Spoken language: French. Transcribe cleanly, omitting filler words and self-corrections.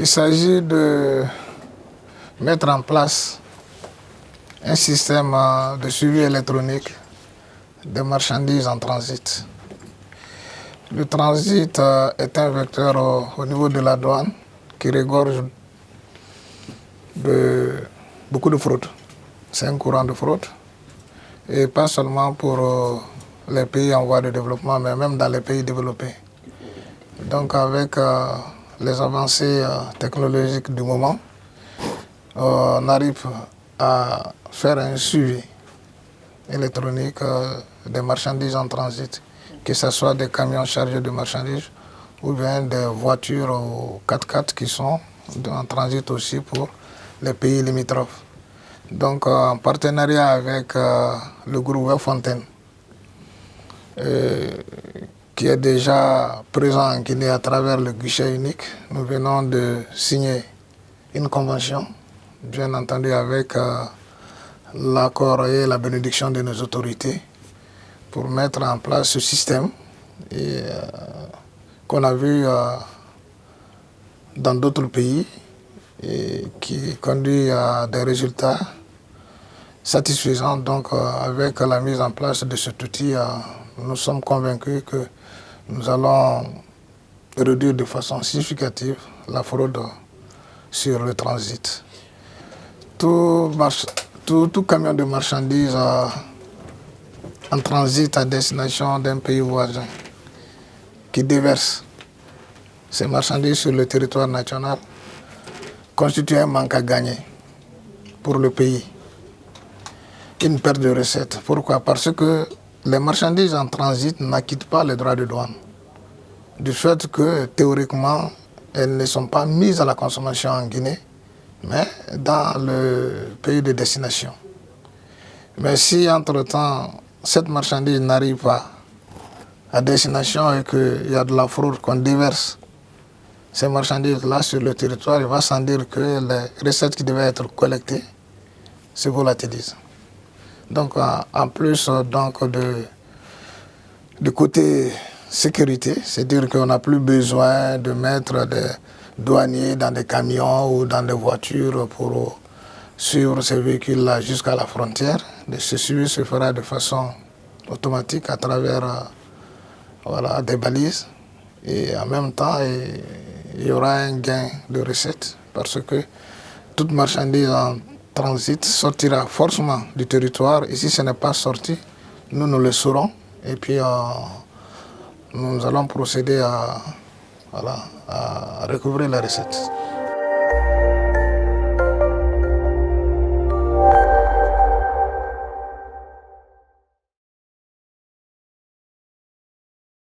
Il s'agit de mettre en place un système de suivi électronique des marchandises en transit. Le transit est un vecteur au niveau de la douane qui regorge de beaucoup de fraude. C'est un courant de fraude. Et pas seulement pour les pays en voie de développement, mais même dans les pays développés. Donc avec les avancées technologiques du moment, on arrive à faire un suivi électronique des marchandises en transit, que ce soit des camions chargés de marchandises ou bien des voitures ou 4x4 qui sont en transit aussi pour les pays limitrophes. Donc en partenariat avec le groupe Webfontaine, qui est déjà présent en Guinée à travers le guichet unique, nous venons de signer une convention, bien entendu avec l'accord et la bénédiction de nos autorités, pour mettre en place ce système qu'on a vu dans d'autres pays et qui conduit à des résultats satisfaisants. Donc avec la mise en place de cet outil, nous sommes convaincus que nous allons réduire de façon significative la fraude sur le transit. Tout camion de marchandises en transit à destination d'un pays voisin qui déverse ces marchandises sur le territoire national constitue un manque à gagner pour le pays, une perte de recettes. Pourquoi? Parce que les marchandises en transit n'acquittent pas les droits de douane, du fait que théoriquement elles ne sont pas mises à la consommation en Guinée, mais dans le pays de destination. Mais si entre-temps cette marchandise n'arrive pas à destination et qu'il y a de la fraude qu'on déverse ces marchandises-là sur le territoire, il va sans dire que les recettes qui devaient être collectées se volatilisent. Donc en plus donc, de côté sécurité, c'est-à-dire qu'on n'a plus besoin de mettre des douaniers dans des camions ou dans des voitures pour suivre ces véhicules-là jusqu'à la frontière. Ce suivi se fera de façon automatique à travers des balises. Et en même temps, il y aura un gain de recettes parce que toute marchandise en transit sortira forcément du territoire. Et si ce n'est pas sorti, nous le saurons. Et puis nous allons procéder à recouvrir les recettes.